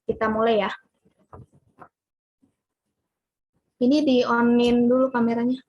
Kita mulai ya. Ini di on-in dulu kameranya.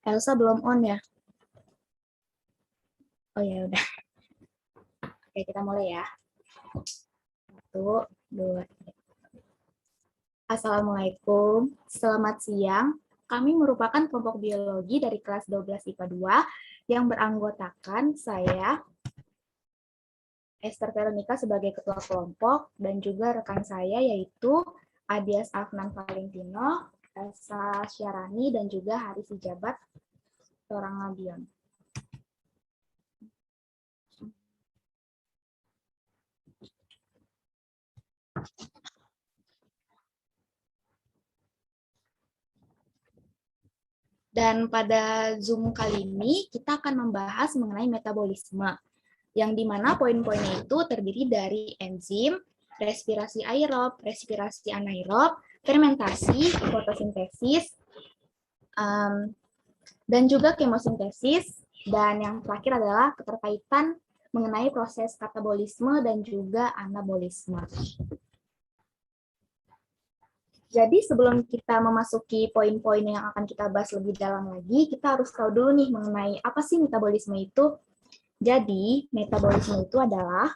Elsa belum on ya? Oh ya udah. Oke, kita mulai ya. 1, 2, 3. Assalamualaikum, selamat siang. Kami merupakan kelompok biologi dari kelas 12 IPA 2 yang beranggotakan saya, Esther Veronica sebagai ketua kelompok, dan juga rekan saya yaitu Adias Afnan Valentino, Elsa Syarani, dan juga Haris Sijabat seorang Nabion. Dan pada Zoom kali ini kita akan membahas mengenai metabolisme, yang dimana poin-poinnya itu terdiri dari enzim, respirasi aerob, respirasi anaerob, fermentasi, fotosintesis, dan juga kemosintesis, dan yang terakhir adalah keterkaitan mengenai proses katabolisme dan juga anabolisme. Jadi sebelum kita memasuki poin-poin yang akan kita bahas lebih dalam lagi, kita harus tahu dulu nih mengenai apa sih metabolisme itu. Jadi, metabolisme itu adalah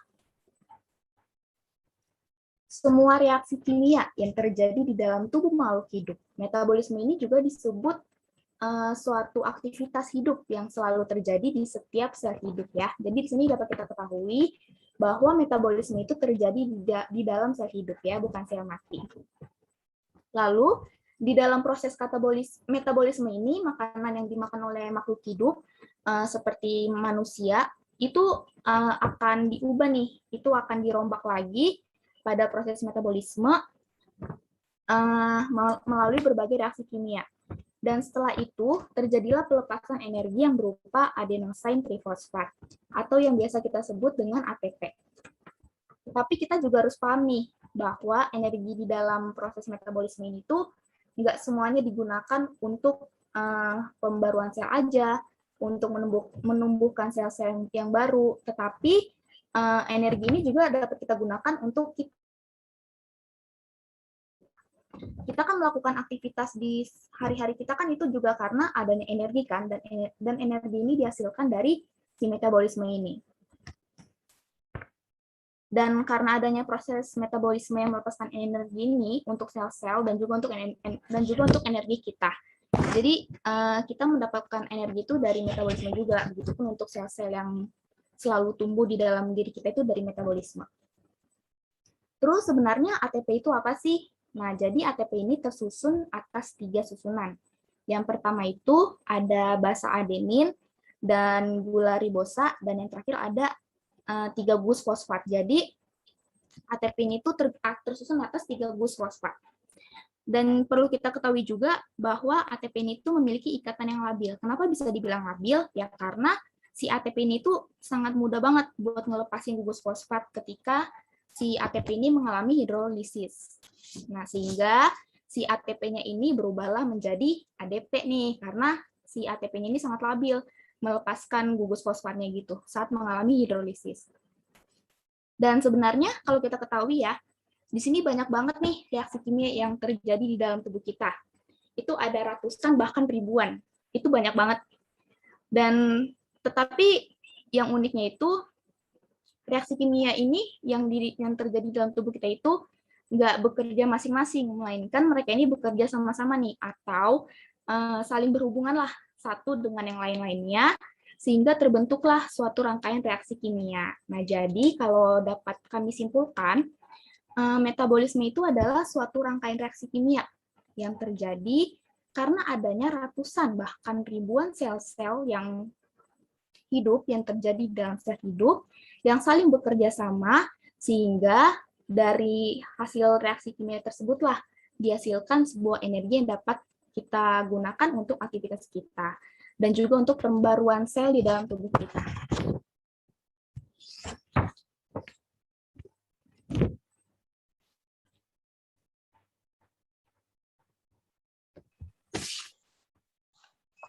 semua reaksi kimia yang terjadi di dalam tubuh makhluk hidup. Metabolisme ini juga disebut suatu aktivitas hidup yang selalu terjadi di setiap sel hidup ya. Jadi di sini dapat kita ketahui bahwa metabolisme itu terjadi di dalam sel hidup ya, bukan sel mati. Lalu, di dalam proses metabolisme ini, makanan yang dimakan oleh makhluk hidup, seperti manusia, itu akan diubah nih, itu akan dirombak lagi pada proses metabolisme melalui berbagai reaksi kimia. Dan setelah itu, terjadilah pelepasan energi yang berupa adenosine trifosfat, atau yang biasa kita sebut dengan ATP. Tapi kita juga harus paham nih, bahwa energi di dalam proses metabolisme ini tuh nggak semuanya digunakan untuk pembaruan sel aja, untuk menumbuhkan sel-sel yang baru, tetapi energi ini juga dapat kita gunakan untuk kita kan melakukan aktivitas di hari-hari kita kan itu juga karena adanya energi kan, dan energi ini dihasilkan dari si metabolisme ini. Dan karena adanya proses metabolisme yang melepaskan energi ini untuk sel-sel dan juga untuk energi kita. Jadi kita mendapatkan energi itu dari metabolisme juga, begitupun untuk sel-sel yang selalu tumbuh di dalam diri kita itu dari metabolisme. Terus sebenarnya ATP itu apa sih? Nah, jadi ATP ini tersusun atas 3 susunan. Yang pertama itu ada basa adenin dan gula ribosa, dan yang terakhir ada 3 gus fosfat. Jadi ATP ini itu tersusun atas 3 gus fosfat. Dan perlu kita ketahui juga bahwa ATP ini itu memiliki ikatan yang labil. Kenapa bisa dibilang labil? Ya karena si ATP ini itu sangat mudah banget buat ngelepasin gugus fosfat ketika si ATP ini mengalami hidrolisis. Nah, sehingga si ATP-nya ini berubahlah menjadi ADP nih, karena si ATP-nya ini sangat labil melepaskan gugus fosfatnya gitu saat mengalami hidrolisis. Dan sebenarnya kalau kita ketahui ya, di sini banyak banget nih reaksi kimia yang terjadi di dalam tubuh kita. Itu ada ratusan bahkan ribuan. Itu banyak banget. Dan tetapi yang uniknya itu reaksi kimia ini yang terjadi dalam tubuh kita itu nggak bekerja masing-masing, melainkan mereka ini bekerja sama-sama nih, atau saling berhubungan lah satu dengan yang lain-lainnya, sehingga terbentuklah suatu rangkaian reaksi kimia. Nah, jadi kalau dapat kami simpulkan, metabolisme itu adalah suatu rangkaian reaksi kimia yang terjadi karena adanya ratusan bahkan ribuan sel-sel yang hidup yang terjadi dalam sel hidup yang saling bekerja sama sehingga dari hasil reaksi kimia tersebutlah dihasilkan sebuah energi yang dapat kita gunakan untuk aktivitas kita dan juga untuk pembaruan sel di dalam tubuh kita.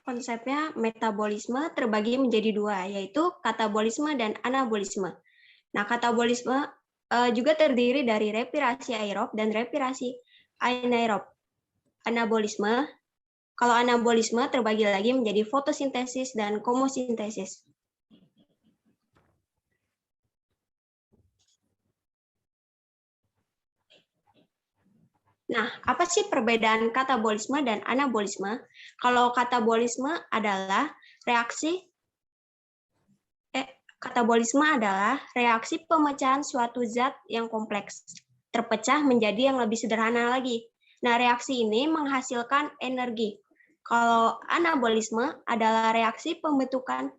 Konsepnya metabolisme terbagi menjadi dua, yaitu katabolisme dan anabolisme. Nah, katabolisme juga terdiri dari respirasi aerob dan respirasi anaerob. Anabolisme, kalau anabolisme terbagi lagi menjadi fotosintesis dan komosintesis. Nah, apa sih perbedaan katabolisme dan anabolisme? Kalau katabolisme adalah reaksi pemecahan suatu zat yang kompleks, terpecah menjadi yang lebih sederhana lagi. Nah, reaksi ini menghasilkan energi. Kalau anabolisme adalah reaksi pembentukan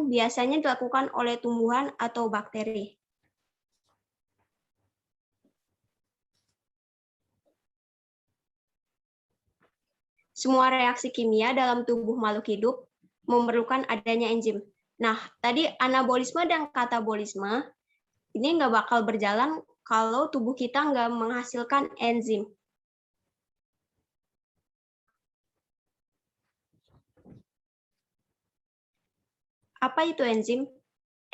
biasanya dilakukan oleh tumbuhan atau bakteri. Semua reaksi kimia dalam tubuh makhluk hidup memerlukan adanya enzim. Nah, tadi anabolisme dan katabolisme ini nggak bakal berjalan kalau tubuh kita nggak menghasilkan enzim. Apa itu enzim?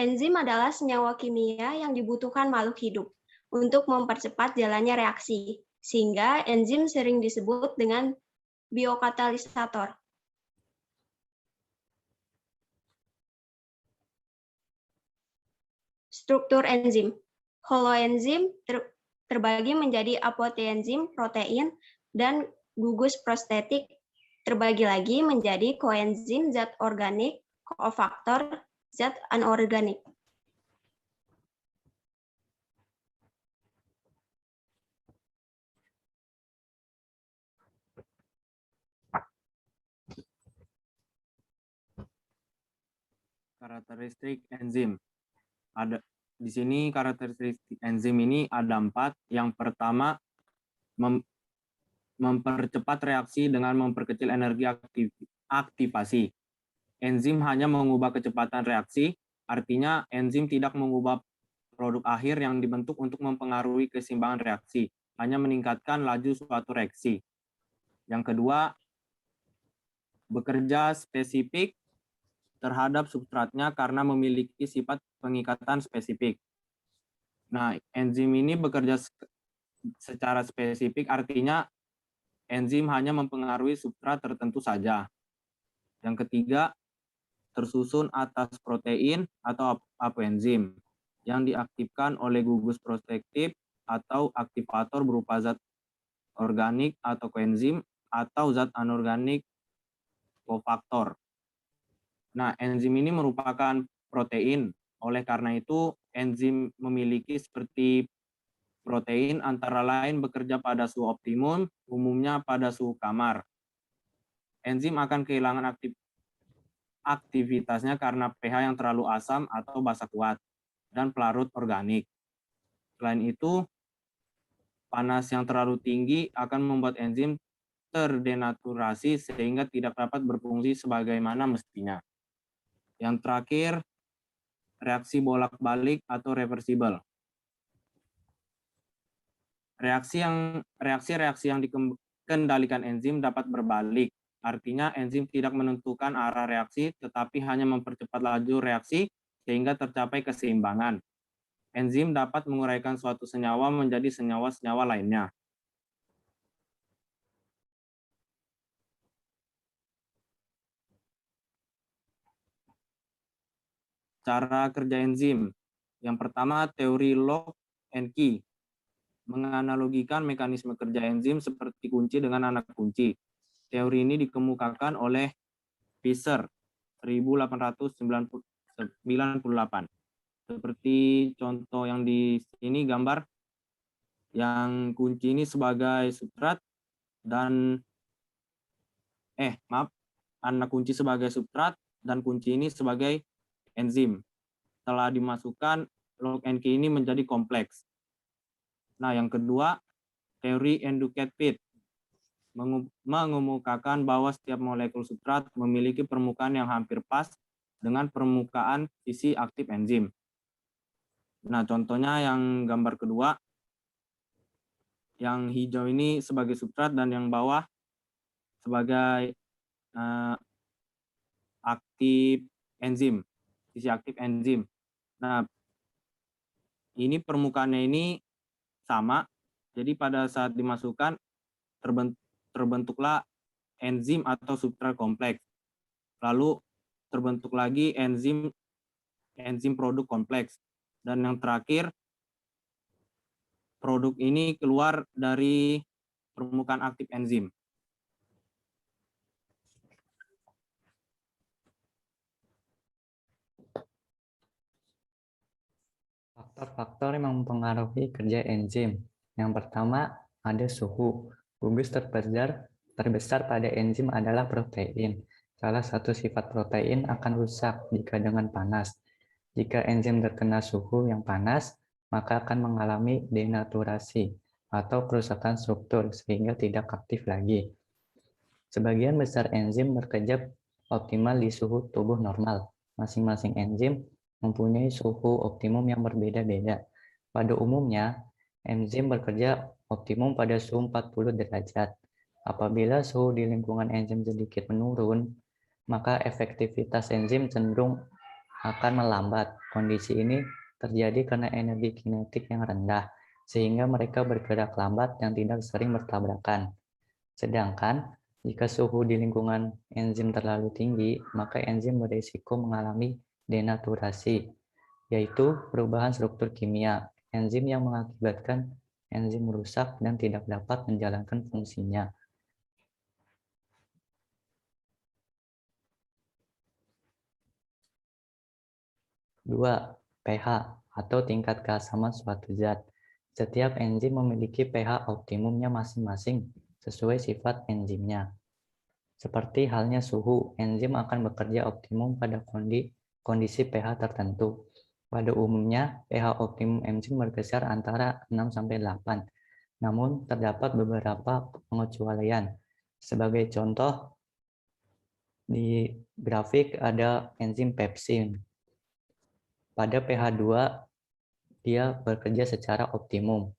Enzim adalah senyawa kimia yang dibutuhkan makhluk hidup untuk mempercepat jalannya reaksi, sehingga enzim sering disebut dengan biokatalisator. Struktur enzim. Holoenzim terbagi menjadi apotienzim, protein, dan gugus prostetik terbagi lagi menjadi koenzim, zat organik, kofaktor, zat anorganik. Karakteristik enzim. Ada di sini karakteristik enzim ini ada 4. Yang pertama, mempercepat reaksi dengan memperkecil energi aktivasi. Enzim hanya mengubah kecepatan reaksi, artinya enzim tidak mengubah produk akhir yang dibentuk untuk mempengaruhi keseimbangan reaksi, hanya meningkatkan laju suatu reaksi. Yang kedua, bekerja spesifik terhadap substratnya karena memiliki sifat pengikatan spesifik. Nah, enzim ini bekerja secara spesifik, artinya enzim hanya mempengaruhi substrat tertentu saja. Yang ketiga, tersusun atas protein atau apoenzim yang diaktifkan oleh gugus protektif atau aktivator berupa zat organik atau koenzim atau zat anorganik kofaktor. Nah, enzim ini merupakan protein. Oleh karena itu, enzim memiliki seperti protein antara lain bekerja pada suhu optimum, umumnya pada suhu kamar. Enzim akan kehilangan aktivitasnya karena pH yang terlalu asam atau basa kuat dan pelarut organik. Selain itu, panas yang terlalu tinggi akan membuat enzim terdenaturasi sehingga tidak dapat berfungsi sebagaimana mestinya. Yang terakhir, reaksi bolak-balik atau reversible. Reaksi-reaksi yang dikendalikan enzim dapat berbalik. Artinya enzim tidak menentukan arah reaksi, tetapi hanya mempercepat laju reaksi sehingga tercapai keseimbangan. Enzim dapat menguraikan suatu senyawa menjadi senyawa-senyawa lainnya. Cara kerja enzim. Yang pertama, teori lock and key. Menganalogikan mekanisme kerja enzim seperti kunci dengan anak kunci. Teori ini dikemukakan oleh Fisher 1898. Seperti contoh yang di sini gambar. yang kunci ini sebagai substrat dan anak kunci sebagai substrat dan kunci ini sebagai enzim. Setelah dimasukkan, log and key ini menjadi kompleks. Nah, yang kedua, teori Educate-Fit mengemukakan bahwa setiap molekul substrat memiliki permukaan yang hampir pas dengan permukaan sisi aktif enzim. Nah, contohnya yang gambar kedua, yang hijau ini sebagai substrat dan yang bawah sebagai aktif enzim, sisi aktif enzim. Nah, ini permukaannya ini sama, jadi pada saat dimasukkan terbentuklah enzim atau substrat kompleks. Lalu terbentuk lagi enzim produk kompleks. Dan yang terakhir, produk ini keluar dari permukaan aktif enzim. Faktor-faktor yang mempengaruhi kerja enzim. Yang pertama, ada suhu. Gugus terbesar pada enzim adalah protein. Salah satu sifat protein akan rusak jika dengan panas. Jika enzim terkena suhu yang panas, maka akan mengalami denaturasi atau kerusakan struktur sehingga tidak aktif lagi. Sebagian besar enzim bekerja optimal di suhu tubuh normal. Masing-masing enzim mempunyai suhu optimum yang berbeda-beda. Pada umumnya, enzim bekerja optimum pada suhu 40 derajat. Apabila suhu di lingkungan enzim sedikit menurun, maka efektivitas enzim cenderung akan melambat. Kondisi ini terjadi karena energi kinetik yang rendah, sehingga mereka bergerak lambat dan tidak sering bertabrakan. Sedangkan, jika suhu di lingkungan enzim terlalu tinggi, maka enzim berisiko mengalami denaturasi, yaitu perubahan struktur kimia enzim yang mengakibatkan enzim rusak dan tidak dapat menjalankan fungsinya. Dua, pH atau tingkat keasaman suatu zat. Setiap enzim memiliki pH optimumnya masing-masing sesuai sifat enzimnya. Seperti halnya suhu, enzim akan bekerja optimum pada kondisi pH tertentu. Pada umumnya, pH optimum enzim berkisar antara 6-8. Namun, terdapat beberapa pengecualian. Sebagai contoh, di grafik ada enzim pepsin. Pada pH 2, dia bekerja secara optimum.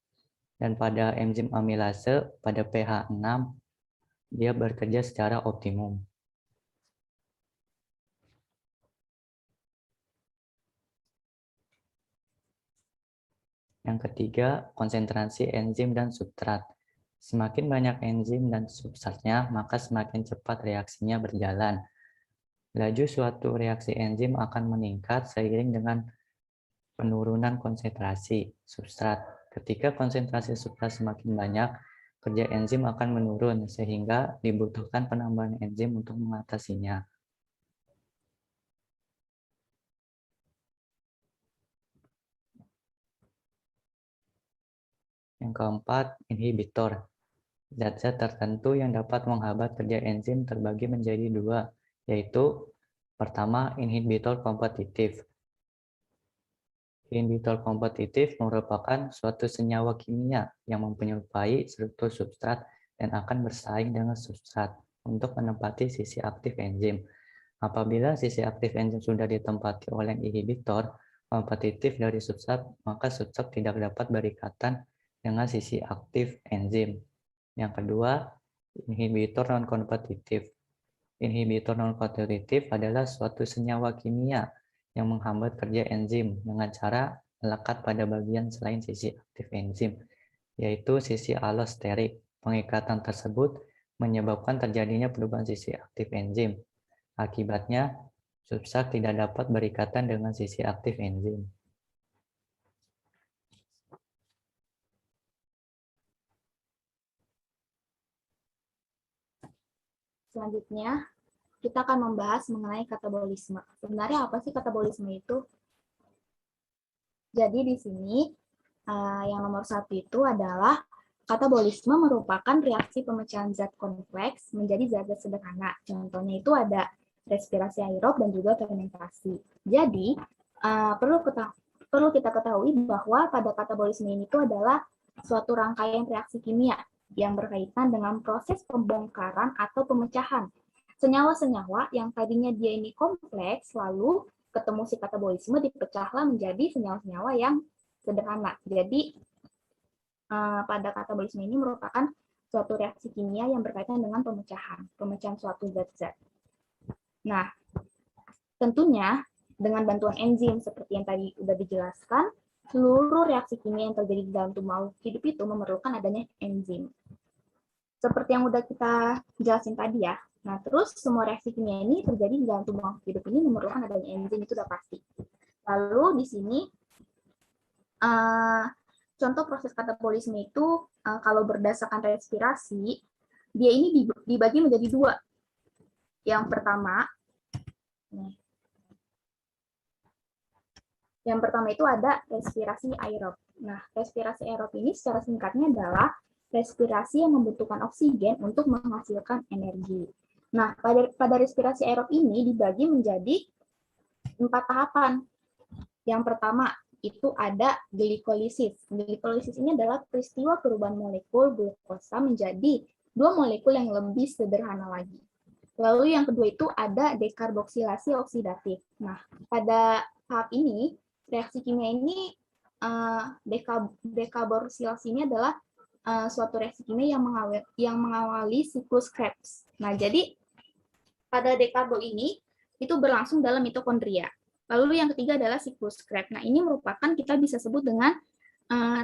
Dan pada enzim amilase, pada pH 6, dia bekerja secara optimum. Yang ketiga, konsentrasi enzim dan substrat. Semakin banyak enzim dan substratnya, maka semakin cepat reaksinya berjalan. Laju suatu reaksi enzim akan meningkat seiring dengan penurunan konsentrasi substrat. Ketika konsentrasi substrat semakin banyak, kerja enzim akan menurun, sehingga dibutuhkan penambahan enzim untuk mengatasinya. Yang keempat, inhibitor. Zat-zat tertentu yang dapat menghambat kerja enzim terbagi menjadi dua, yaitu pertama, inhibitor kompetitif. Inhibitor kompetitif merupakan suatu senyawa kimia yang menyerupai struktur substrat dan akan bersaing dengan substrat untuk menempati sisi aktif enzim. Apabila sisi aktif enzim sudah ditempati oleh inhibitor kompetitif dari substrat, maka substrat tidak dapat berikatan dengan sisi aktif enzim. Yang kedua, inhibitor non-kompetitif. Inhibitor non-kompetitif adalah suatu senyawa kimia yang menghambat kerja enzim dengan cara melekat pada bagian selain sisi aktif enzim, yaitu sisi allosterik. Pengikatan tersebut menyebabkan terjadinya perubahan sisi aktif enzim. Akibatnya, substrat tidak dapat berikatan dengan sisi aktif enzim. Selanjutnya, kita akan membahas mengenai katabolisme. Sebenarnya apa sih katabolisme itu? Jadi di sini Yang nomor 1 itu adalah katabolisme merupakan reaksi pemecahan zat kompleks menjadi zat-zat sederhana. Contohnya itu ada respirasi aerob dan juga fermentasi. Jadi, perlu kita ketahui bahwa pada katabolisme ini itu adalah suatu rangkaian reaksi kimia yang berkaitan dengan proses pembongkaran atau pemecahan senyawa-senyawa yang tadinya dia ini kompleks, lalu ketemu si katabolisme dipecahlah menjadi senyawa-senyawa yang sederhana. Jadi pada katabolisme ini merupakan suatu reaksi kimia yang berkaitan dengan pemecahan suatu zat-zat. Nah, tentunya dengan bantuan enzim seperti yang tadi sudah dijelaskan, seluruh reaksi kimia yang terjadi di dalam tubuh makhluk hidup itu memerlukan adanya enzim. Seperti yang sudah kita jelasin tadi ya. Nah, terus semua reaksi kimia ini terjadi di dalam tubuh makhluk hidup ini memerlukan adanya enzim, itu sudah pasti. Lalu di sini contoh proses katabolisme itu kalau berdasarkan respirasi, dia ini dibagi menjadi 2. Yang pertama itu ada respirasi aerob. Nah, respirasi aerob ini secara singkatnya adalah respirasi yang membutuhkan oksigen untuk menghasilkan energi. Nah, pada respirasi aerob ini dibagi menjadi 4 tahapan. Yang pertama itu ada glikolisis. Glikolisis ini adalah peristiwa perubahan molekul glukosa menjadi 2 molekul yang lebih sederhana lagi. Lalu yang kedua itu ada dekarboksilasi oksidatif. Nah, pada tahap ini, reaksi kimia ini, dekarboksilasi ini adalah suatu reaksi kimia yang mengawali siklus Krebs. Nah, jadi pada dekarbo ini itu berlangsung dalam mitokondria. Lalu yang ketiga adalah siklus Krebs. Nah, ini merupakan kita bisa sebut dengan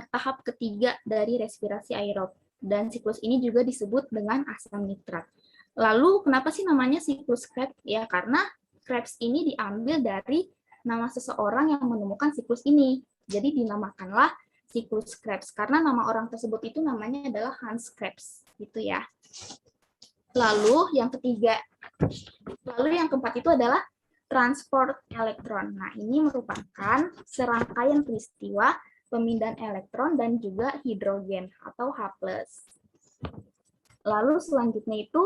tahap ketiga dari respirasi aerob. Dan siklus ini juga disebut dengan asam nitrat. Lalu kenapa sih namanya siklus Krebs? Ya, karena Krebs ini diambil dari nama seseorang yang menemukan siklus ini. Jadi dinamakanlah siklus Krebs karena nama orang tersebut itu namanya adalah Hans Krebs, gitu ya. Lalu yang keempat itu adalah transport elektron. Nah, ini merupakan serangkaian peristiwa pemindahan elektron dan juga hidrogen atau H+. Lalu selanjutnya itu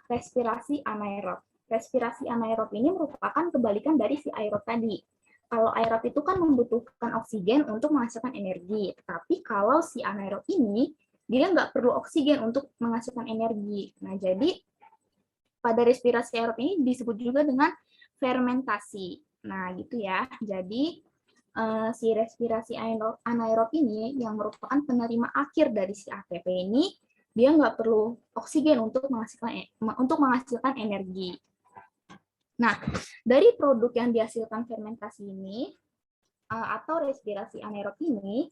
respirasi anaerob. Respirasi anaerob ini merupakan kebalikan dari si aerob tadi. Kalau aerob itu kan membutuhkan oksigen untuk menghasilkan energi. Tapi kalau si anaerob ini, dia nggak perlu oksigen untuk menghasilkan energi. Nah, jadi pada respirasi aerob ini disebut juga dengan fermentasi. Nah, gitu ya. Jadi, si respirasi anaerob ini yang merupakan penerima akhir dari si ATP ini, dia nggak perlu oksigen untuk menghasilkan energi. Nah, dari produk yang dihasilkan fermentasi ini atau respirasi anaerob ini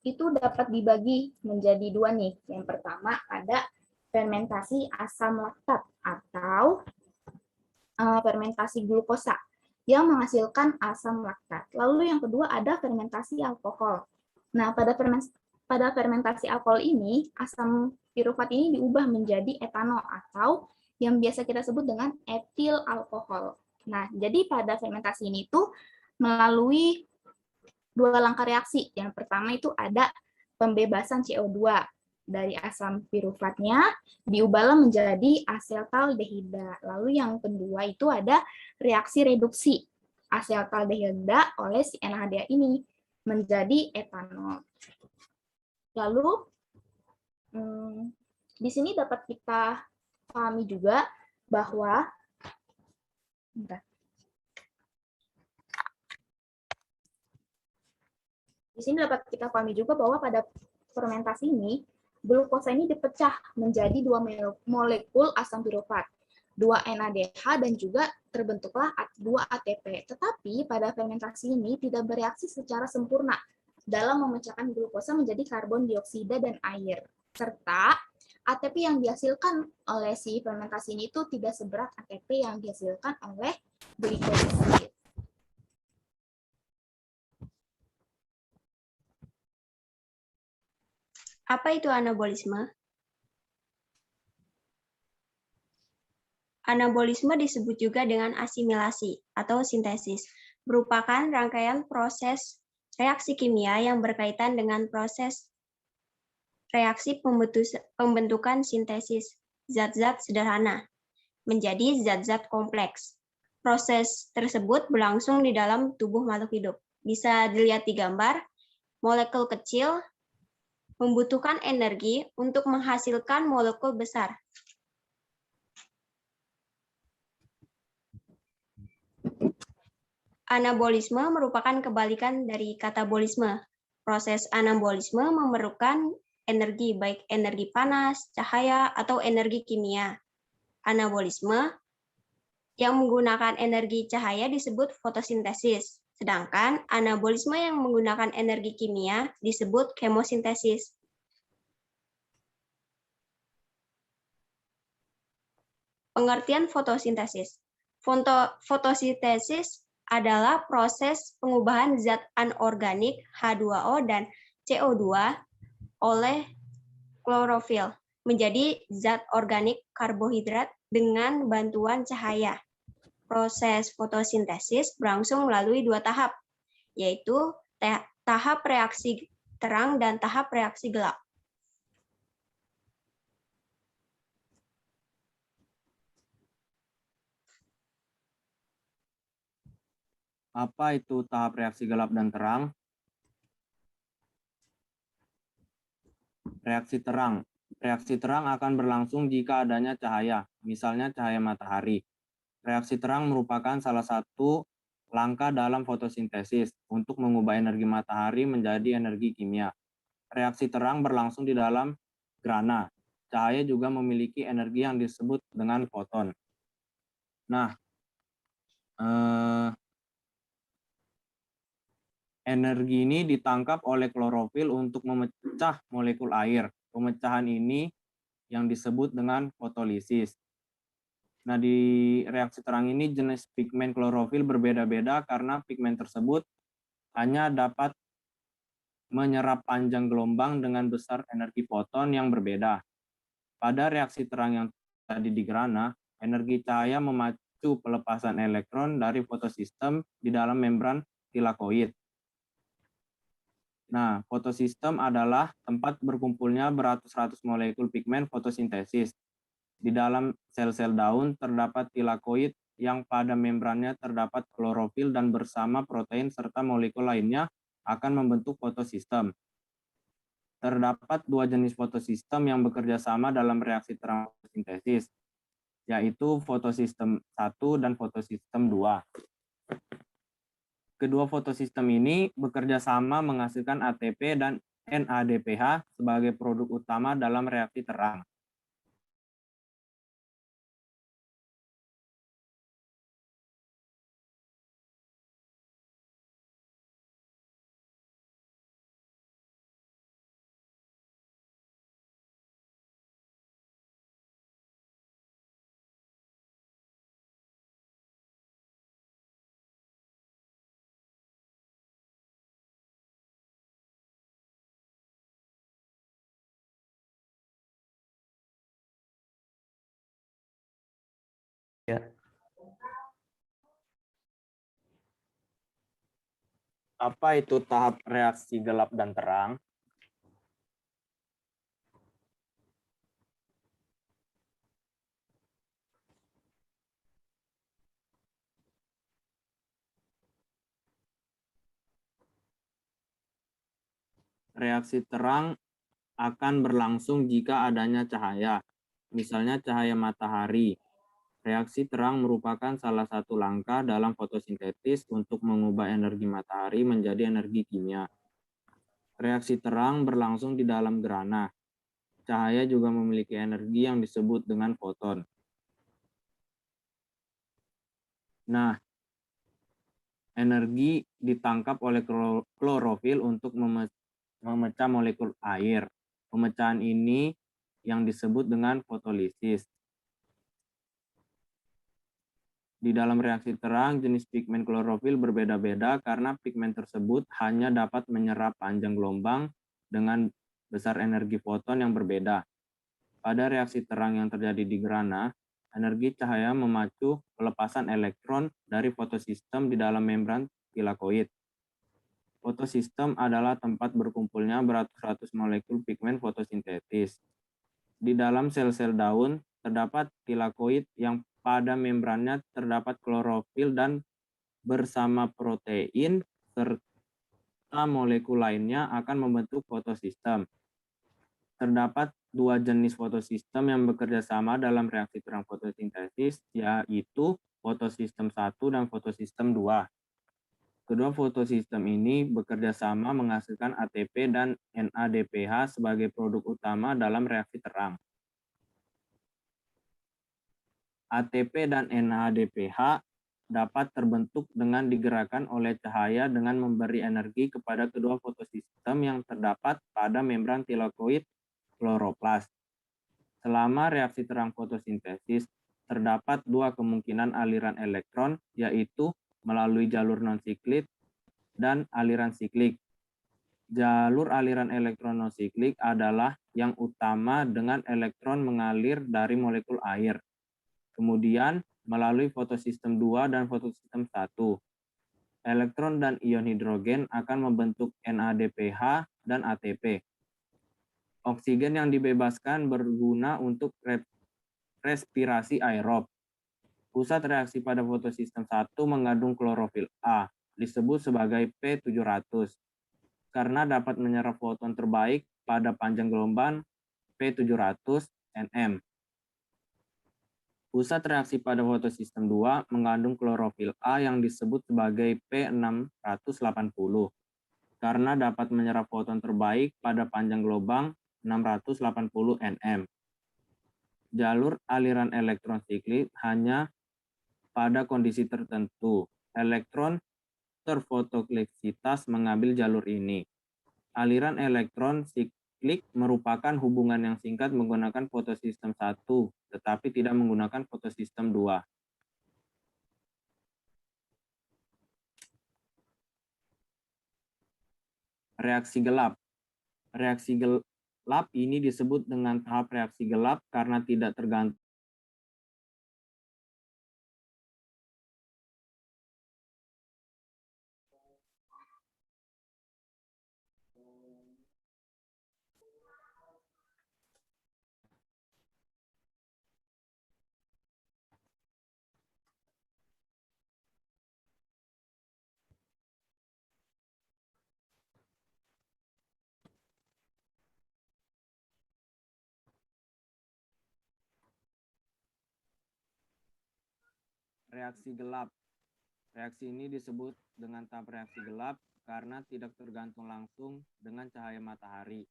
itu dapat dibagi menjadi 2 nih. Yang pertama ada fermentasi asam laktat atau fermentasi glukosa yang menghasilkan asam laktat. Lalu yang kedua ada fermentasi alkohol. Nah, pada fermentasi alkohol ini asam pirufat ini diubah menjadi etanol atau yang biasa kita sebut dengan etil alkohol. Nah, jadi pada fermentasi ini tuh melalui 2 langkah reaksi. Yang pertama itu ada pembebasan CO2 dari asam piruvatnya, diubahlah menjadi asetaldehida. Lalu yang kedua itu ada reaksi reduksi asetaldehida oleh si NADH ini menjadi etanol. Lalu di sini dapat kita pahami juga bahwa pada fermentasi ini glukosa ini dipecah menjadi 2 molekul asam piruvat, 2 NADH dan juga terbentuklah 2 ATP. Tetapi pada fermentasi ini tidak bereaksi secara sempurna dalam memecahkan glukosa menjadi karbon dioksida dan air. Serta ATP yang dihasilkan oleh si fermentasi ini itu tidak seberat ATP yang dihasilkan oleh glikolisis. Apa itu anabolisme? Anabolisme disebut juga dengan asimilasi atau sintesis, merupakan rangkaian proses reaksi kimia yang berkaitan dengan proses reaksi pembentukan sintesis zat-zat sederhana menjadi zat-zat kompleks. Proses tersebut berlangsung di dalam tubuh makhluk hidup. Bisa dilihat di gambar, molekul kecil membutuhkan energi untuk menghasilkan molekul besar. Anabolisme merupakan kebalikan dari katabolisme. Proses anabolisme memerlukan energi, baik energi panas, cahaya, atau energi kimia. Anabolisme yang menggunakan energi cahaya disebut fotosintesis, sedangkan anabolisme yang menggunakan energi kimia disebut kemosintesis. Pengertian fotosintesis. Fotosintesis adalah proses pengubahan zat anorganik H2O dan CO2 oleh klorofil menjadi zat organik karbohidrat dengan bantuan cahaya. Proses fotosintesis berlangsung melalui 2 tahap, yaitu tahap reaksi terang dan tahap reaksi gelap. Apa itu tahap reaksi gelap dan terang? Reaksi terang. Reaksi terang akan berlangsung jika adanya cahaya, misalnya cahaya matahari. Reaksi terang merupakan salah satu langkah dalam fotosintesis untuk mengubah energi matahari menjadi energi kimia. Reaksi terang berlangsung di dalam grana. Cahaya juga memiliki energi yang disebut dengan foton. Nah, energi ini ditangkap oleh klorofil untuk memecah molekul air. Pemecahan ini yang disebut dengan fotolisis. Nah, di reaksi terang ini jenis pigmen klorofil berbeda-beda karena pigmen tersebut hanya dapat menyerap panjang gelombang dengan besar energi foton yang berbeda. Pada reaksi terang yang tadi di grana, energi cahaya memacu pelepasan elektron dari fotosistem di dalam membran tilakoid. Nah, fotosistem adalah tempat berkumpulnya beratus-ratus molekul pigmen fotosintesis. Di dalam sel-sel daun terdapat tilakoid yang pada membrannya terdapat klorofil dan bersama protein serta molekul lainnya akan membentuk fotosistem. Terdapat 2 jenis fotosistem yang bekerja sama dalam reaksi terang fotosintesis, yaitu fotosistem 1 dan fotosistem 2. Kedua fotosistem ini bekerja sama menghasilkan ATP dan NADPH sebagai produk utama dalam reaksi terang. Ya. Apa itu tahap reaksi gelap dan terang? Reaksi terang akan berlangsung jika adanya cahaya, misalnya cahaya matahari. Reaksi terang merupakan salah satu langkah dalam fotosintesis untuk mengubah energi matahari menjadi energi kimia. Reaksi terang berlangsung di dalam grana. Cahaya juga memiliki energi yang disebut dengan foton. Nah, energi ditangkap oleh klorofil untuk memecah molekul air. Pemecahan ini yang disebut dengan fotolisis. Di dalam reaksi terang, jenis pigmen klorofil berbeda-beda karena pigmen tersebut hanya dapat menyerap panjang gelombang dengan besar energi foton yang berbeda. Pada reaksi terang yang terjadi di grana, energi cahaya memacu pelepasan elektron dari fotosistem di dalam membran tilakoid. Fotosistem adalah tempat berkumpulnya beratus-ratus molekul pigmen fotosintetis. Di dalam sel-sel daun terdapat tilakoid yang pada membrannya terdapat klorofil dan bersama protein serta molekul lainnya akan membentuk fotosistem. Terdapat dua jenis fotosistem yang bekerja sama dalam reaksi terang fotosintesis, yaitu fotosistem 1 dan fotosistem 2. Kedua fotosistem ini bekerja sama menghasilkan ATP dan NADPH sebagai produk utama dalam reaksi terang. ATP dan NADPH dapat terbentuk dengan digerakkan oleh cahaya dengan memberi energi kepada kedua fotosistem yang terdapat pada membran tilakoid kloroplast. Selama reaksi terang fotosintesis, terdapat dua kemungkinan aliran elektron, yaitu melalui jalur non-siklik dan aliran siklik. Jalur aliran elektron non-siklik adalah yang utama dengan elektron mengalir dari molekul air. Kemudian melalui fotosistem 2 dan fotosistem 1. Elektron dan ion hidrogen akan membentuk NADPH dan ATP. Oksigen yang dibebaskan berguna untuk respirasi aerob. Pusat reaksi pada fotosistem 1 mengandung klorofil A, disebut sebagai P700, karena dapat menyerap foton terbaik pada panjang gelombang P700 nm. Pusat reaksi pada fotosistem 2 mengandung klorofil A yang disebut sebagai P680, karena dapat menyerap foton terbaik pada panjang gelombang 680 nm. Jalur aliran elektron siklik hanya pada kondisi tertentu. Elektron terfotokliksitas mengambil jalur ini. Aliran elektron siklik merupakan hubungan yang singkat menggunakan fotosistem 1, tetapi tidak menggunakan fotosistem 2. Reaksi gelap. Reaksi gelap ini disebut dengan tahap reaksi gelap karena tidak tergantung reaksi gelap. Reaksi ini disebut dengan tahap reaksi gelap karena tidak tergantung langsung dengan cahaya matahari.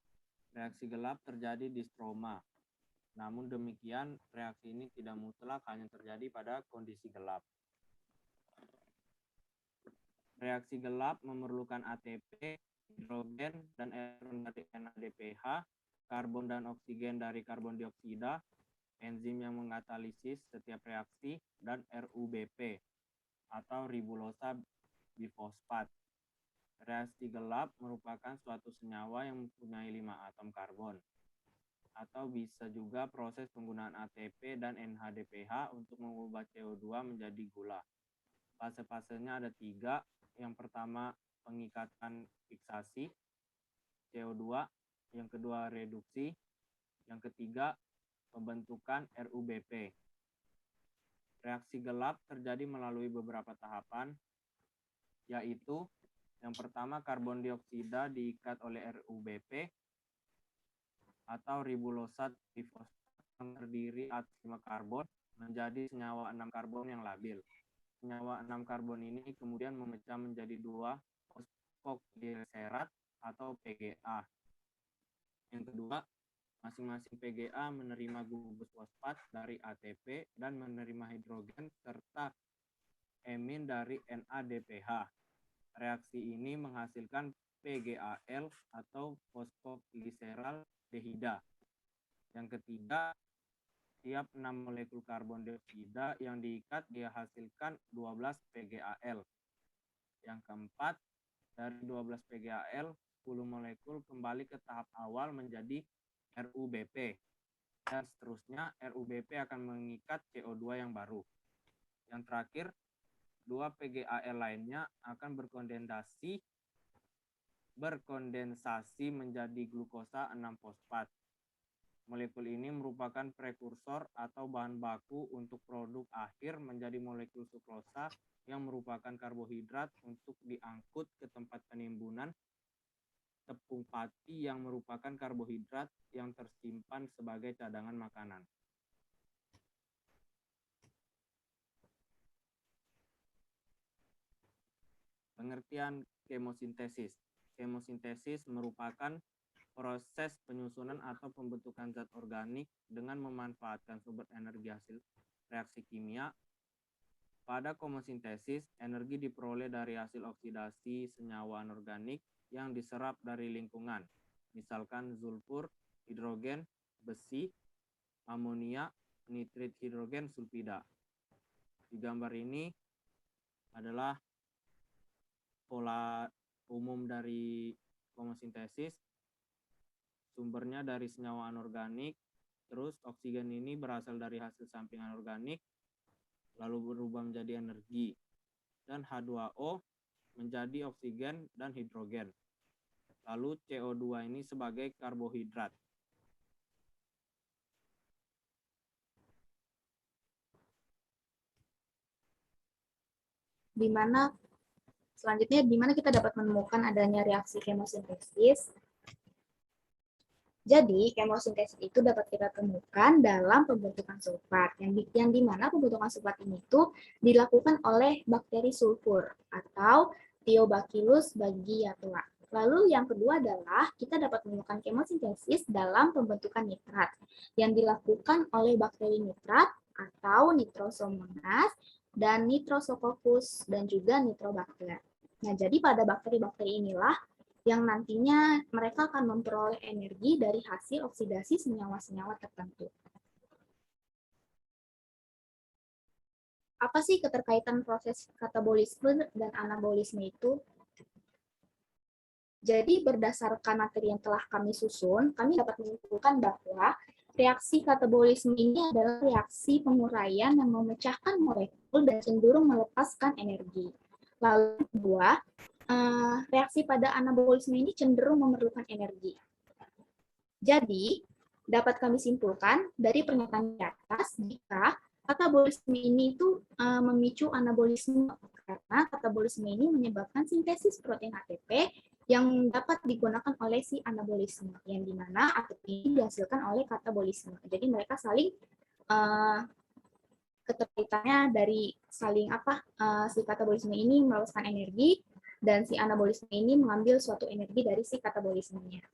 Reaksi gelap terjadi di stroma. Namun demikian, reaksi ini tidak mutlak hanya terjadi pada kondisi gelap. Reaksi gelap memerlukan ATP, hidrogen, dan elektron dari NADPH, karbon dan oksigen dari karbon dioksida, enzim yang mengkatalisis setiap reaksi, dan RUBP atau ribulosa bifosfat. Reaksi gelap merupakan suatu senyawa yang mempunyai 5 atom karbon. Atau bisa juga proses penggunaan ATP dan NADPH untuk mengubah CO2 menjadi gula. Fase-fasenya ada 3. Yang pertama pengikatan fiksasi CO2, yang kedua reduksi, yang ketiga pembentukan RUBP. Reaksi gelap terjadi melalui beberapa tahapan, yaitu yang pertama karbon dioksida diikat oleh RUBP atau ribulosat bifosfat yang terdiri atas 5 karbon menjadi senyawa 6 karbon yang labil. Senyawa 6 karbon ini kemudian memecah menjadi 2 fosfogliserat atau PGA. Yang kedua, masing-masing PGA menerima gugus fosfat dari ATP dan menerima hidrogen serta emin dari NADPH. Reaksi ini menghasilkan PGAL atau fosfogliseral dehida. Yang ketiga, tiap 6 molekul karbon dioksida yang diikat dihasilkan 12 PGAL. Yang keempat, dari 12 PGAL, 10 molekul kembali ke tahap awal menjadi RUBP. Dan seterusnya, RUBP akan mengikat CO2 yang baru. Yang terakhir, 2 PGAL lainnya akan berkondensasi berkondensasi menjadi glukosa 6-fosfat. Molekul ini merupakan prekursor atau bahan baku untuk produk akhir menjadi molekul sukrosa yang merupakan karbohidrat untuk diangkut ke tempat penimbunan tepung pati yang merupakan karbohidrat yang tersimpan sebagai cadangan makanan. Pengertian kemosintesis. Kemosintesis merupakan proses penyusunan atau pembentukan zat organik dengan memanfaatkan sumber energi hasil reaksi kimia. Pada kemosintesis, energi diperoleh dari hasil oksidasi senyawa anorganik yang diserap dari lingkungan, misalkan sulfur, hidrogen, besi, amonia, nitrit hidrogen, sulfida. Di gambar ini adalah pola umum dari kemosintesis. Sumbernya dari senyawa anorganik, terus oksigen ini berasal dari hasil samping anorganik, lalu berubah menjadi energi, dan H2O menjadi oksigen dan hidrogen. Lalu CO2 ini sebagai karbohidrat. Selanjutnya, di mana kita dapat menemukan adanya reaksi kemosintesis. Jadi, kemosintesis itu dapat kita temukan dalam pembentukan sulfat, yang di mana pembentukan sulfat ini tuh dilakukan oleh bakteri sulfur atau Thiobacillus bagiatua. Lalu yang kedua adalah kita dapat menemukan kemosintesis dalam pembentukan nitrat, yang dilakukan oleh bakteri nitrat atau Nitrosomonas dan Nitrosococcus dan juga Nitrobacter. Nah, jadi pada bakteri-bakteri inilah yang nantinya mereka akan memperoleh energi dari hasil oksidasi senyawa-senyawa tertentu. Apa sih keterkaitan proses katabolisme dan anabolisme itu? Jadi berdasarkan materi yang telah kami susun, kami dapat menyimpulkan bahwa reaksi katabolisme ini adalah reaksi penguraian yang memecahkan molekul dan cenderung melepaskan energi. Lalu kedua, reaksi pada anabolisme ini cenderung memerlukan energi. Jadi, dapat kami simpulkan dari pernyataan di atas, jika katabolisme ini itu memicu anabolisme, karena katabolisme ini menyebabkan sintesis protein ATP yang dapat digunakan oleh si anabolisme, yang dimana ATP ini dihasilkan oleh katabolisme. Jadi mereka saling keterkaitannya dari saling si katabolisme ini melepaskan energi, dan si anabolisme ini mengambil suatu energi dari si katabolismenya.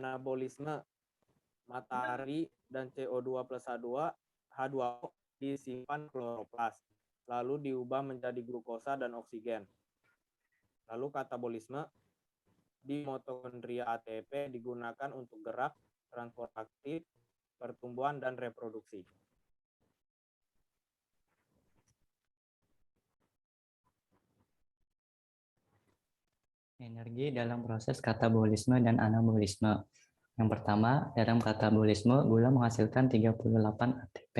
Anabolisme, matahari dan CO2 plus H2O disimpan kloroplas, lalu diubah menjadi glukosa dan oksigen. Lalu katabolisme, di mitokondria ATP digunakan untuk gerak, transport aktif, pertumbuhan, dan reproduksi. Energi dalam proses katabolisme dan anabolisme. Yang pertama, dalam katabolisme, gula menghasilkan 38 ATP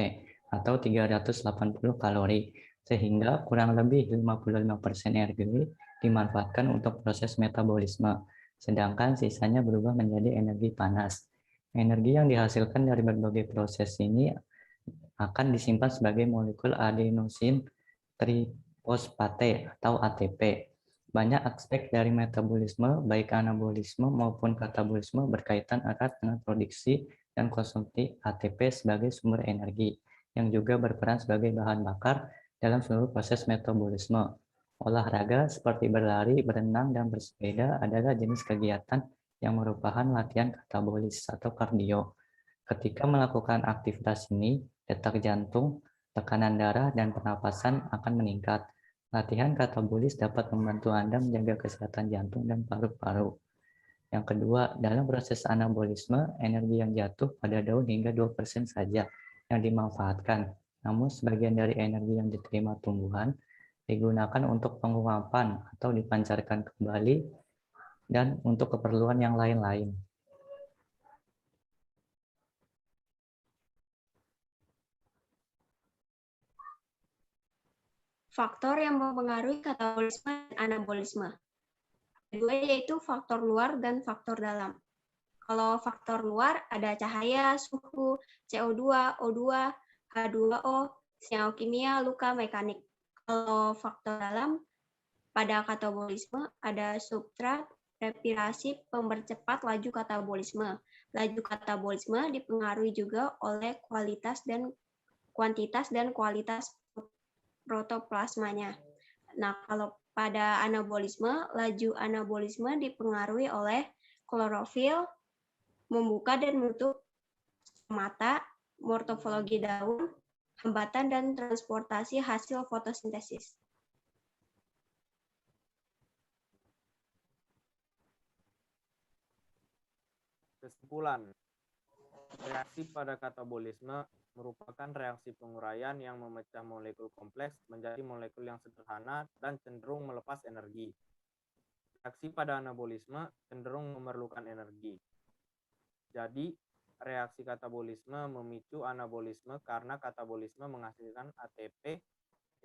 atau 380 kalori, sehingga kurang lebih 55% energi dimanfaatkan untuk proses metabolisme, sedangkan sisanya berubah menjadi energi panas. Energi yang dihasilkan dari berbagai proses ini akan disimpan sebagai molekul adenosin trifosfate atau ATP. Banyak aspek dari metabolisme, baik anabolisme maupun katabolisme, berkaitan erat dengan produksi dan konsumsi ATP sebagai sumber energi, yang juga berperan sebagai bahan bakar dalam seluruh proses metabolisme. Olahraga seperti berlari, berenang, dan bersepeda adalah jenis kegiatan yang merupakan latihan katabolis atau kardio. Ketika melakukan aktivitas ini, detak jantung tekanan darah dan pernapasan akan meningkat. Latihan katabolis dapat membantu Anda menjaga kesehatan jantung dan paru-paru. Yang kedua, dalam proses anabolisme, energi yang jatuh pada daun hingga 2% saja yang dimanfaatkan. Namun, sebagian dari energi yang diterima tumbuhan digunakan untuk penguapan atau dipancarkan kembali dan untuk keperluan yang lain-lain. Faktor yang mempengaruhi katabolisme dan anabolisme. Kedua yaitu faktor luar dan faktor dalam. Kalau faktor luar ada cahaya, suhu, CO2, O2, H2O, senyawa kimia, luka mekanik. Kalau faktor dalam pada katabolisme ada substrat, respirasi, pempercepat laju katabolisme. Laju katabolisme dipengaruhi juga oleh kualitas dan kuantitas dan kualitas protoplasmanya. Nah, kalau pada anabolisme, laju anabolisme dipengaruhi oleh klorofil, membuka dan menutup mata, morfologi daun, hambatan dan transportasi hasil fotosintesis. Kesimpulan, reaksi pada katabolisme merupakan reaksi penguraian yang memecah molekul kompleks menjadi molekul yang sederhana dan cenderung melepas energi. Reaksi pada anabolisme cenderung memerlukan energi. Jadi, reaksi katabolisme memicu anabolisme karena katabolisme menghasilkan ATP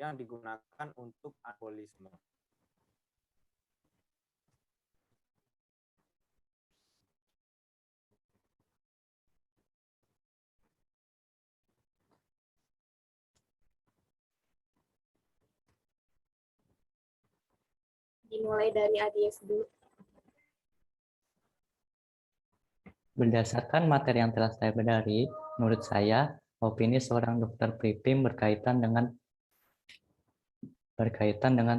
yang digunakan untuk anabolisme. Dimulai dari ADS dulu. Berdasarkan materi yang telah saya bedari, menurut saya, opini seorang dokter Pripim berkaitan dengan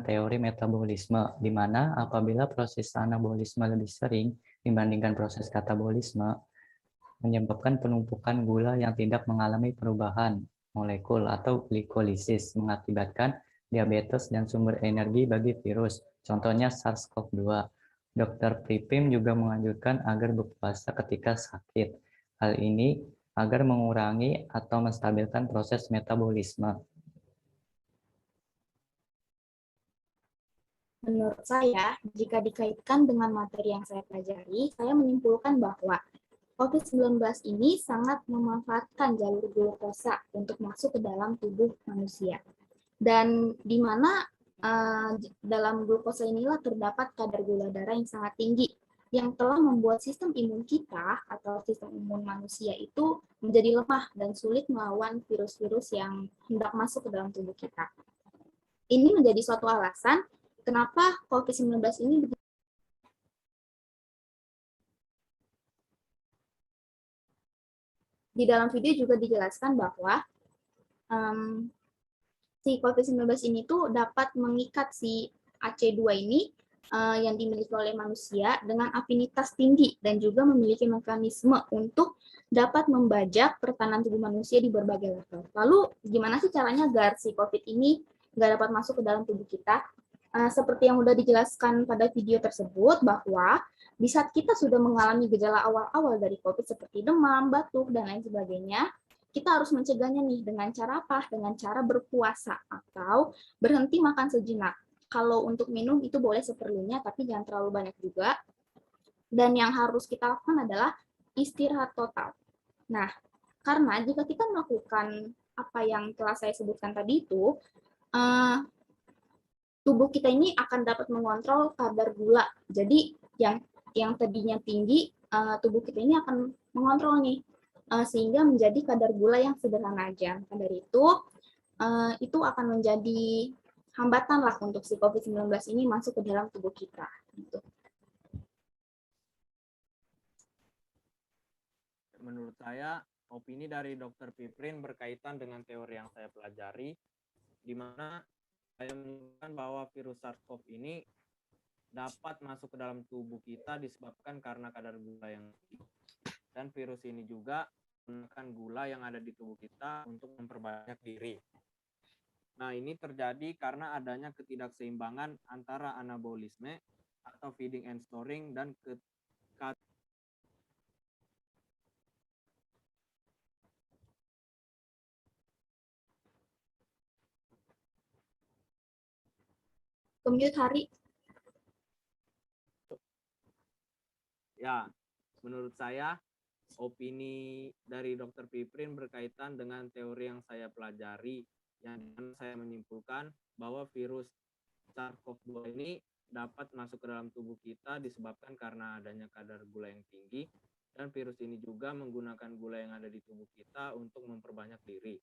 teori metabolisme, di mana apabila proses anabolisme lebih sering dibandingkan proses katabolisme, menyebabkan penumpukan gula yang tidak mengalami perubahan molekul atau glikolisis, mengakibatkan diabetes dan sumber energi bagi virus, contohnya SARS-CoV-2. Dr. Pripim juga menganjurkan agar berpuasa ketika sakit. Hal ini agar mengurangi atau menstabilkan proses metabolisme. Menurut saya, jika dikaitkan dengan materi yang saya pelajari, saya menyimpulkan bahwa COVID-19 ini sangat memanfaatkan jalur glukosa untuk masuk ke dalam tubuh manusia. Dan di mana dalam glukosa inilah terdapat kadar gula darah yang sangat tinggi, yang telah membuat sistem imun kita atau sistem imun manusia itu menjadi lemah dan sulit melawan virus-virus yang hendak masuk ke dalam tubuh kita. Ini menjadi suatu alasan kenapa COVID-19 ini di dalam video juga dijelaskan bahwa si COVID-19 ini tuh dapat mengikat si AC2 ini yang dimiliki oleh manusia dengan afinitas tinggi dan juga memiliki mekanisme untuk dapat membajak pertahanan tubuh manusia di berbagai level. Lalu gimana sih caranya agar si COVID ini nggak dapat masuk ke dalam tubuh kita? Seperti yang sudah dijelaskan pada video tersebut, bahwa di saat kita sudah mengalami gejala awal-awal dari COVID seperti demam, batuk, dan lain sebagainya, kita harus mencegahnya nih dengan cara apa? Dengan cara berpuasa atau berhenti makan sejenak. Kalau untuk minum itu boleh seperlunya, tapi jangan terlalu banyak juga. Dan yang harus kita lakukan adalah istirahat total. Nah, karena jika kita melakukan apa yang telah saya sebutkan tadi itu, tubuh kita ini akan dapat mengontrol kadar gula. Jadi yang tadinya tinggi, tubuh kita ini akan mengontrol nih, sehingga menjadi kadar gula yang sederhana aja. Maka dari itu akan menjadi hambatan lah untuk si COVID-19 ini masuk ke dalam tubuh kita. Gitu. Menurut saya, opini dari Dr. Piprin berkaitan dengan teori yang saya pelajari, di mana saya menemukan bahwa virus SARS-CoV ini dapat masuk ke dalam tubuh kita disebabkan karena kadar gula yang tinggi. Dan virus ini juga menggunakan gula yang ada di tubuh kita untuk memperbanyak diri. Nah, ini terjadi karena adanya ketidakseimbangan antara anabolisme atau feeding and storing dan Kemute Hari. Ya, menurut saya opini dari Dr. Piprin berkaitan dengan teori yang saya pelajari, yang saya menyimpulkan bahwa virus SARS-CoV-2 ini dapat masuk ke dalam tubuh kita disebabkan karena adanya kadar gula yang tinggi, dan virus ini juga menggunakan gula yang ada di tubuh kita untuk memperbanyak diri.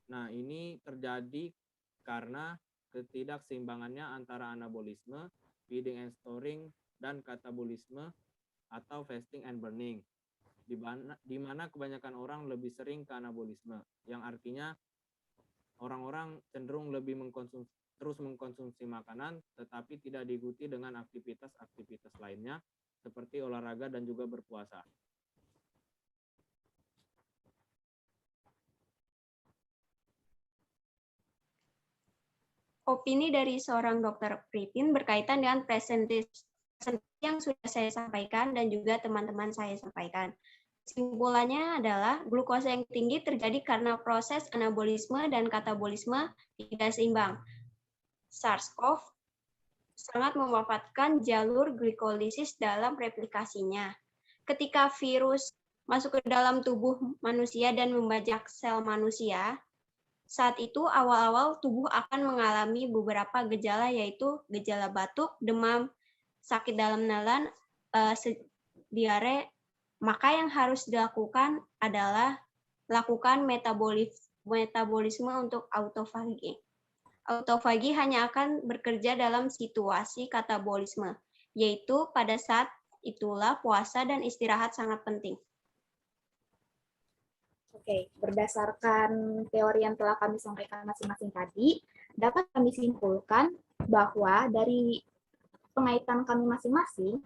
Nah, ini terjadi karena ketidakseimbangannya antara anabolisme, feeding and storing, dan katabolisme atau fasting and burning, di mana kebanyakan orang lebih sering ke anabolisme, yang artinya orang-orang cenderung lebih terus mengkonsumsi makanan, tetapi tidak diikuti dengan aktivitas-aktivitas lainnya, seperti olahraga dan juga berpuasa. Opini dari seorang Dr. Piprin berkaitan dengan presentasi yang sudah saya sampaikan dan juga teman-teman saya sampaikan. Simpulannya adalah glukosa yang tinggi terjadi karena proses anabolisme dan katabolisme tidak seimbang. SARS-CoV sangat memanfaatkan jalur glikolisis dalam replikasinya. Ketika virus masuk ke dalam tubuh manusia dan membajak sel manusia, saat itu awal-awal tubuh akan mengalami beberapa gejala, yaitu gejala batuk, demam, sakit dalam nelan, diare. Maka yang harus dilakukan adalah lakukan metabolisme untuk autofagi. Autofagi hanya akan bekerja dalam situasi katabolisme, yaitu pada saat itulah puasa dan istirahat sangat penting. Oke, berdasarkan teori yang telah kami sampaikan masing-masing tadi, dapat kami simpulkan bahwa dari pengaitan kami masing-masing,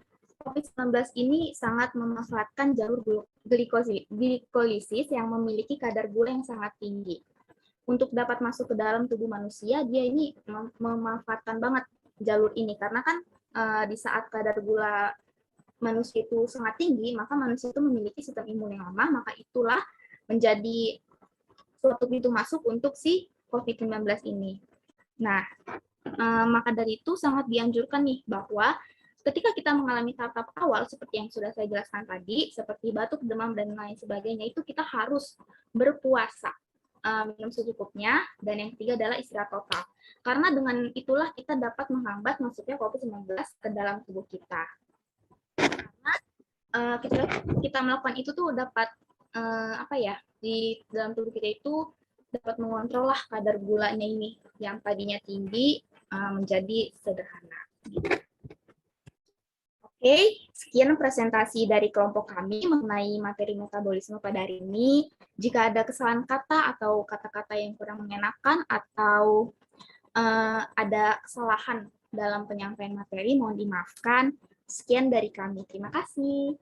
COVID-19 ini sangat memanfaatkan jalur glikolisis yang memiliki kadar gula yang sangat tinggi. Untuk dapat masuk ke dalam tubuh manusia, dia ini memanfaatkan banget jalur ini, karena kan di saat kadar gula manusia itu sangat tinggi, maka manusia itu memiliki sistem imun yang lemah, maka itulah menjadi suatu pintu masuk untuk si COVID-19 ini. Nah, maka dari itu sangat dianjurkan nih bahwa ketika kita mengalami tahap awal seperti yang sudah saya jelaskan tadi, seperti batuk, demam, dan lain sebagainya, itu kita harus berpuasa, minum secukupnya, dan yang ketiga adalah istirahat total. Karena dengan itulah kita dapat menghambat masuknya COVID-19 ke dalam tubuh kita. Karena kita melakukan itu tuh dapat di dalam tubuh kita itu dapat mengontrol lah kadar gulanya ini yang tadinya tinggi menjadi sederhana. Oke, sekian presentasi dari kelompok kami mengenai materi metabolisme pada hari ini. Jika ada kesalahan kata atau kata-kata yang kurang mengenakan atau ada kesalahan dalam penyampaian materi, mohon dimaafkan. Sekian dari kami. Terima kasih.